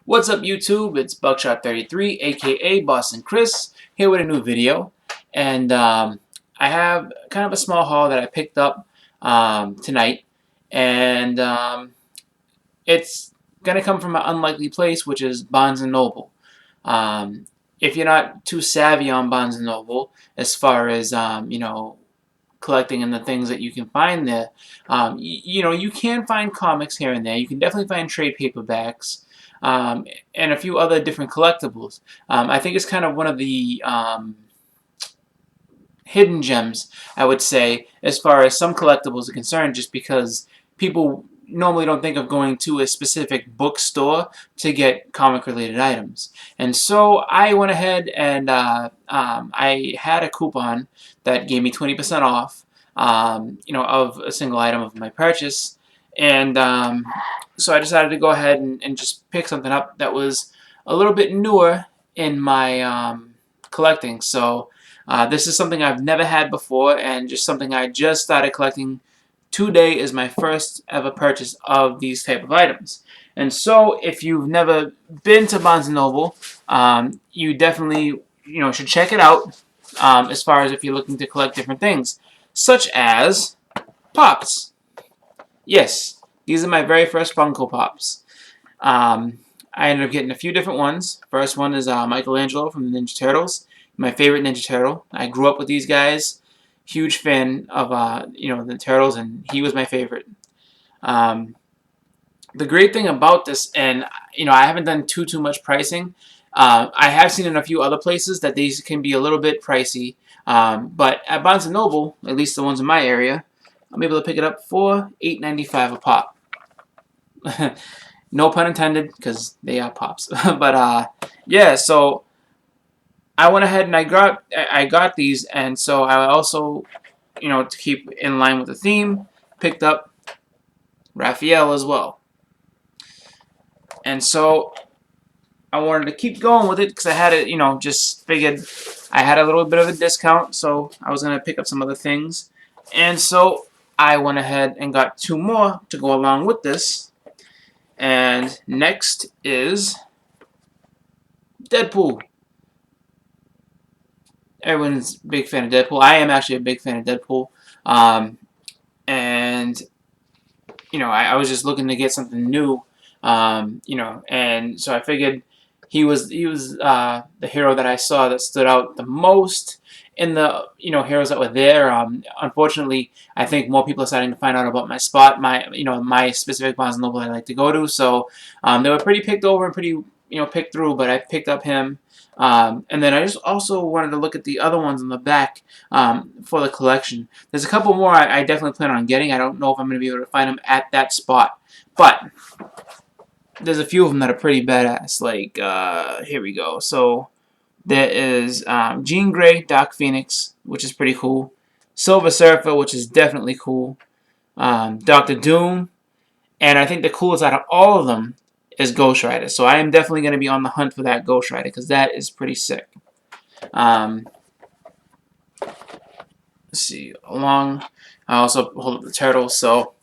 What's up YouTube? It's Buckshot33 aka Boston Chris here with a new video, and I have kind of a small haul that I picked up tonight, and it's gonna come from an unlikely place, which is Barnes& and Noble. If you're not too savvy on Barnes& and Noble as far as collecting and the things that you can find there, you can find comics here and there. You can definitely find trade paperbacks, and a few other different collectibles. I think it's kind of one of the hidden gems, I would say, as far as some collectibles are concerned, just because people normally don't think of going to a specific bookstore to get comic-related items. And so I went ahead and I had a coupon that gave me 20% off, of a single item of my purchase. And so I decided to go ahead and just pick something up that was a little bit newer in my collecting. So this is something I've never had before, and just something I just started collecting. Today is my first ever purchase of these type of items. And so if you've never been to Barnes & Noble, you definitely should check it out, as far as if you're looking to collect different things, such as Pops. Yes, these are my very first Funko Pops. I ended up getting a few different ones. First one is Michelangelo from the Ninja Turtles, my favorite Ninja Turtle. I grew up with these guys. Huge fan of the Turtles, and he was my favorite. The great thing about this, and I haven't done too much pricing. I have seen in a few other places that these can be a little bit pricey, but at Barnes & Noble, at least the ones in my area, I'm able to pick it up for $8.95 a pop. No pun intended, because they are pops. But yeah, so I went ahead and I got these, and so I also, to keep in line with the theme, picked up Raphael as well. And so I wanted to keep going with it because I had it, just figured I had a little bit of a discount, so I was gonna pick up some other things. And so I went ahead and got two more to go along with this. And next is Deadpool. Everyone's a big fan of Deadpool. I am actually a big fan of Deadpool. And I was just looking to get something new. And so I figured he was the hero that I saw that stood out the most in the heroes that were there. Unfortunately, I think more people are starting to find out about my spot, my specific Barnes & Noble I like to go to. So they were pretty picked over and pretty picked through, but I picked up him. And then I just also wanted to look at the other ones in the back for the collection. There's a couple more I definitely plan on getting. I don't know if I'm going to be able to find them at that spot, but there's a few of them that are pretty badass. Like, here we go. So there is Jean Grey, Doc Phoenix, which is pretty cool. Silver Surfer, which is definitely cool. Dr. Doom, and I think the coolest out of all of them is Ghost Rider. So I am definitely going to be on the hunt for that Ghost Rider, because that is pretty sick. Let's see. I also hold up the Turtles. So,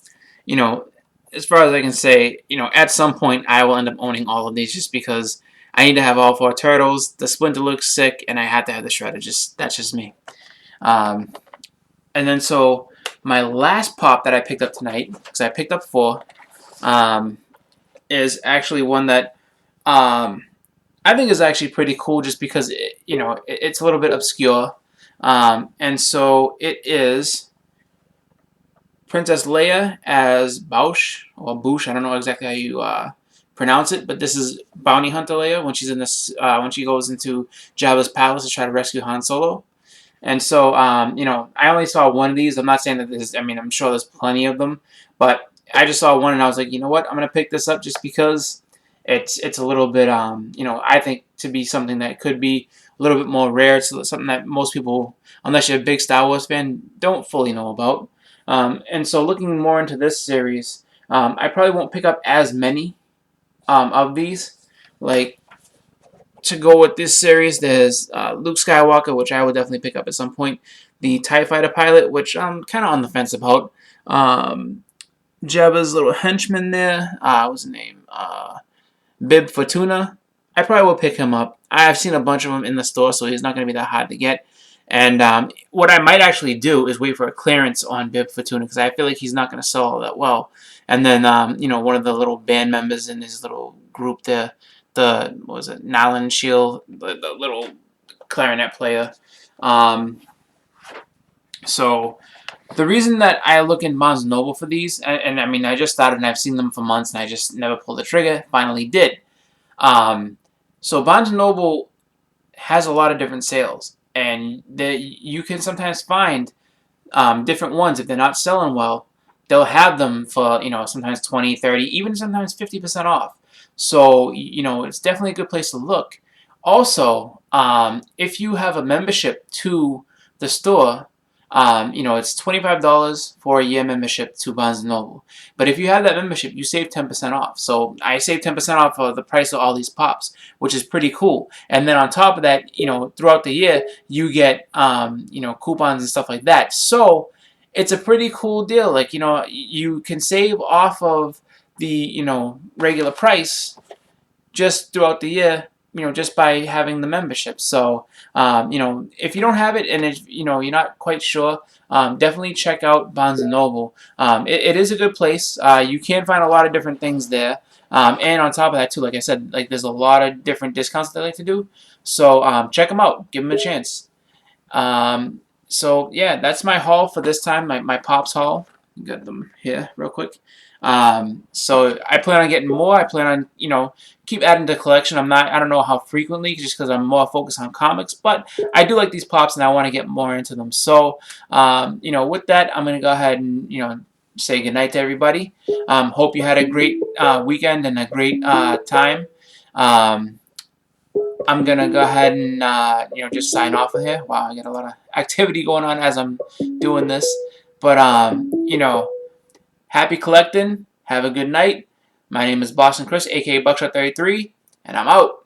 as far as I can say, at some point I will end up owning all of these, just because I need to have all four Turtles. The Splinter looks sick, and I have to have the Shredder. That's just me. And then so my last pop that I picked up tonight, because I picked up four, is actually one that I think is actually pretty cool, just because it's a little bit obscure. And so it is Princess Leia as Boushh, or Boushh. I don't know exactly how you pronounce it, but this is Bounty Hunter Leia when she's in this when she goes into Jabba's palace to try to rescue Han Solo. And so I only saw one of these. I'm not saying that this. I'm sure there's plenty of them, but I just saw one and I was like, you know what? I'm gonna pick this up just because it's a little bit I think to be something that could be a little bit more rare. It's something that most people, unless you're a big Star Wars fan, don't fully know about. And so looking more into this series, I probably won't pick up as many of these. Like, to go with this series, there's Luke Skywalker, which I would definitely pick up at some point. The TIE Fighter pilot, which I'm kind of on the fence about. Jabba's little henchman there. What's his name? Bib Fortuna, I probably will pick him up. I've seen a bunch of them in the store, so he's not going to be that hard to get. And what I might actually do is wait for a clearance on Bib Fortuna, because I feel like he's not going to sell all that well. And then, one of the little band members in his little group there, what was it, Nalan Shield, the little clarinet player. Um, so the reason that I look in Barnes & Noble for these, and I mean, I just started and I've seen them for months and I just never pulled the trigger, finally did. So Barnes & Noble has a lot of different sales, and you can sometimes find different ones. If they're not selling well, they'll have them for, sometimes 20, 30, even sometimes 50% off. So, it's definitely a good place to look. Also, if you have a membership to the store, it's $25 for a year membership to Barnes & Noble. But if you have that membership, you save 10% off. So I save 10% off of the price of all these pops, which is pretty cool. And then on top of that, throughout the year, you get, coupons and stuff like that. So it's a pretty cool deal. Like, you can save off of the, regular price just throughout the year, just by having the membership. So, if you don't have it and if, you're not quite sure, definitely check out Barnes & Noble. It is a good place. You can find a lot of different things there. And on top of that, too, like I said, like there's a lot of different discounts they like to do. So, check them out. Give them a chance. So, yeah, that's my haul for this time, my Pops haul. Got them here real quick. So I plan on getting more. I plan on, keep adding to the collection. I don't know how frequently, just because I'm more focused on comics, but I do like these Pops and I want to get more into them. So, with that, I'm going to go ahead and, say goodnight to everybody. Hope you had a great weekend and a great time. I'm going to go ahead and, just sign off of here. Wow, I got a lot of activity going on as I'm doing this. But, happy collecting. Have a good night. My name is Boston Chris, aka Buckshot33, and I'm out.